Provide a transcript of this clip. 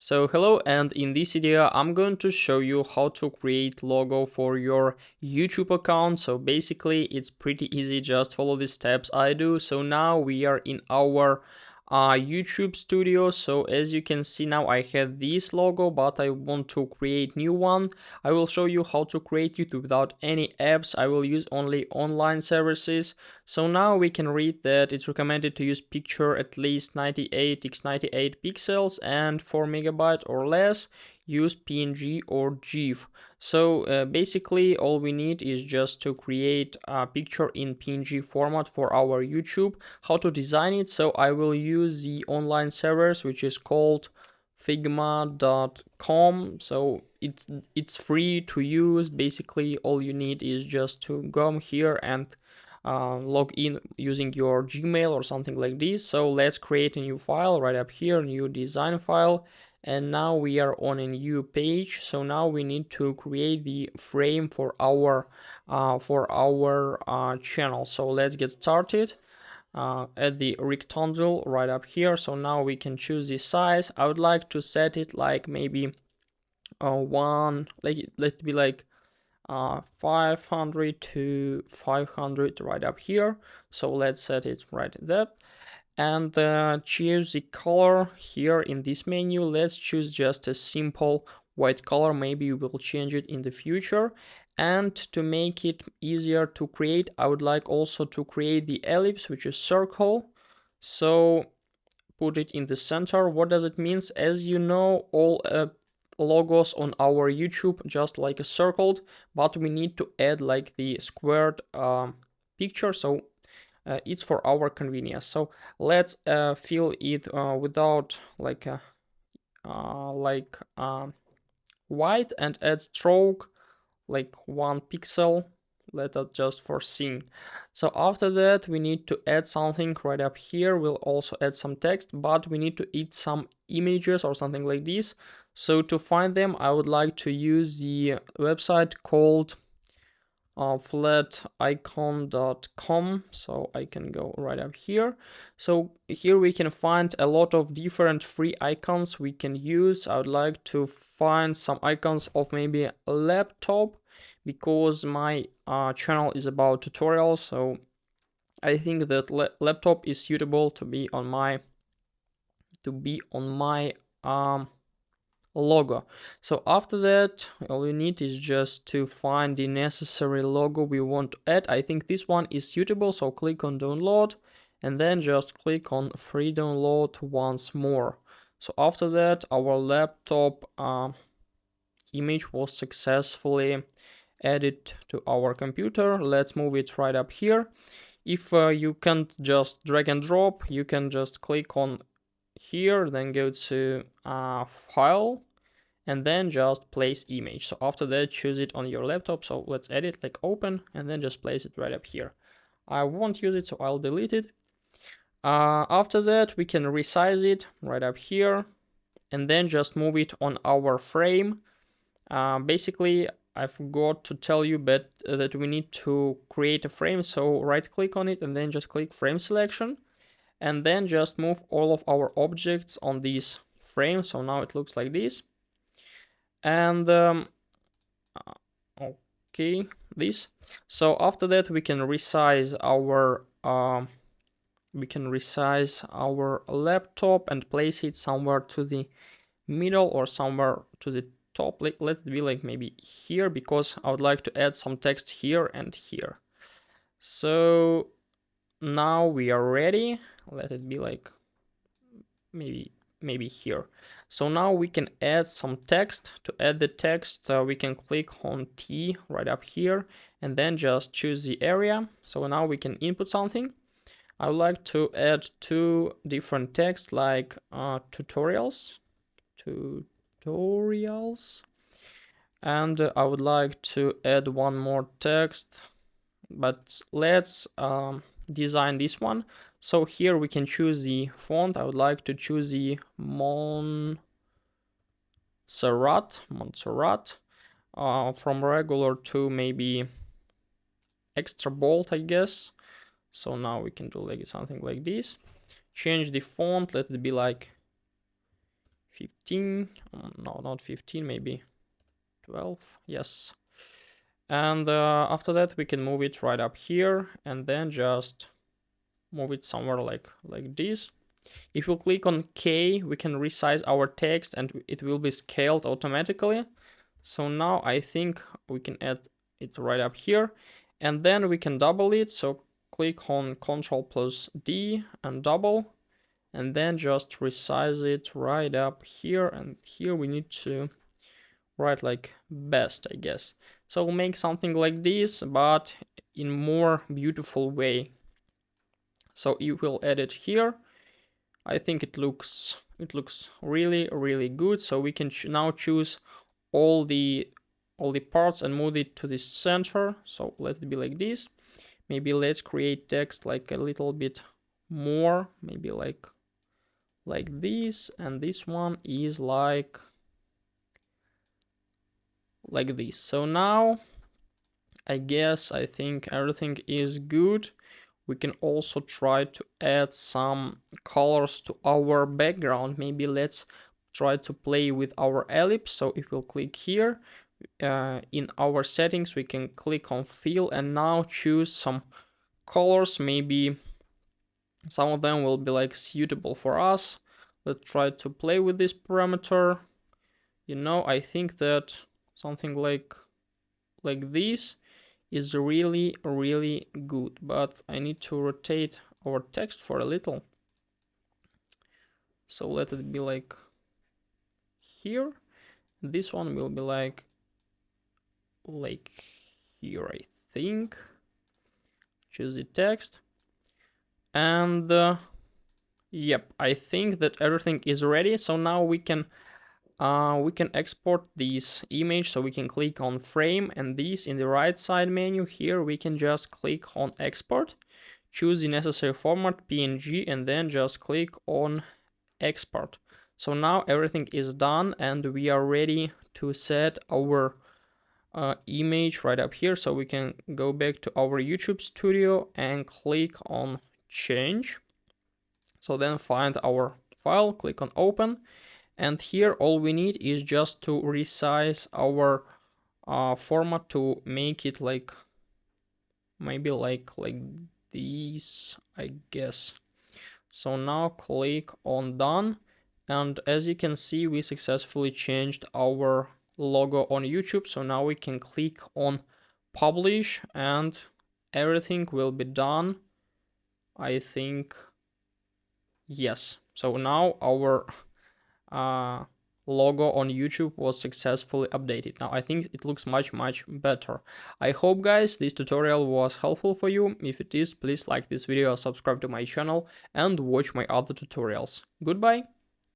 So hello, and in this video I'm going to show you how to create logo for your YouTube account. So basically it's pretty easy, just follow the steps I do. So now we are in our YouTube studio. So as you can see now I have this logo, but I want to create new one. I will show you how to create it without any apps. I will use only online services. So now we can read that it's recommended to use picture at least 98x98 pixels, and 4 megabyte or less use PNG or GIF. So basically all we need is just to create a picture in PNG format for our YouTube. How to design it? So I will use the online servers, which is called figma.com. So it's free to use. Basically all you need is just to come here and log in using your Gmail or something like this. So let's create a new file right up here, new design file. And now we are on a new page. So now we need to create the frame for our channel. So let's get started. Add the rectangle right up here. So now we can choose the size. I would like to set it like maybe let be like 500 to 500 right up here. So let's set it right there. And choose the color here in this menu. Let's choose just a simple white color. Maybe we will change it in the future. And to make it easier to create, I would like also to create the ellipse, which is circle. So put it in the center. What does it mean? As you know, all logos on our YouTube just like a circled, but we need to add like the squared picture. So it's for our convenience. So let's fill it without like white, and add stroke like 1 pixel. Let us just for seeing. So after that we need to add something right up here. We'll also add some text, but we need to add some images or something like this. So to find them, I would like to use the website called flaticon.com. So I can go right up here. So here we can find a lot of different free icons we can use. I would like to find some icons of maybe a laptop, because my channel is about tutorials. So I think that laptop is suitable to be on my logo. So after that, all you need is just to find the necessary logo we want to add. I think this one is suitable, so click on download and then just click on free download once more. So after that, our laptop image was successfully added to our computer. Let's move it right up here. If you can't just drag and drop, you can just click on here, then go to file, and then just place image. So after that, choose it on your laptop. So let's edit, like open, and then just place it right up here. I won't use it, so I'll delete it. After that, we can resize it right up here, and then just move it on our frame. Basically, I forgot to tell you that we need to create a frame. So right click on it and then just click frame selection, and then just move all of our objects on this frame. So now it looks like this. And okay, this. So after that, we can resize our laptop and place it somewhere to the middle or somewhere to the top. Let it be like maybe here, because I would like to add some text here and here. So now we are ready. Let it be like maybe here. So now we can add some text. To add the text, we can click on T right up here and then just choose the area. So now we can input something. I would like to add 2 different texts, like tutorials, and I would like to add one more text, but let's design this one. So here we can choose the font. I would like to choose the Montserrat, from regular to maybe extra bold, I guess. So now we can do like something like this. Change the font, let it be like 15, no, not 15, maybe 12, yes. And after that we can move it right up here and then just move it somewhere like this. If we click on K, we can resize our text and it will be scaled automatically. So now I think we can add it right up here, and then we can double it. So click on Ctrl+D and double, and then just resize it right up here. And here we need to write like best, I guess. So we'll make something like this, but in more beautiful way. So you will add it here. I think it looks really good. So we can now choose all the parts and move it to the center. So let it be like this. Maybe let's create text like a little bit more, maybe like this, and this one is like this. So now I think everything is good. We can also try to add some colors to our background. Maybe let's try to play with our ellipse. So if we'll click here, in our settings, we can click on fill and now choose some colors. Maybe some of them will be like suitable for us. Let's try to play with this parameter. You know, I think that something like this is really good, but I need to rotate our text for a little. So let it be like here. This one will be like here, I think. Choose the text, and yep, I think that everything is ready. So now we can export this image. So we can click on frame, and this in the right side menu here, we can just click on export, choose the necessary format PNG, and then just click on export. So now everything is done and we are ready to set our image right up here. So we can go back to our YouTube studio and click on change. So then find our file, click on open, and here all we need is just to resize our format to make it like maybe like this, I guess. So now click on done, and as you can see, we successfully changed our logo on YouTube. So now we can click on publish and everything will be done, I think. Yes, so now our logo on YouTube was successfully updated. Now I think it looks much better. I hope, guys, this tutorial was helpful for you. If it is, please like this video, subscribe to my channel, and watch my other tutorials. Goodbye!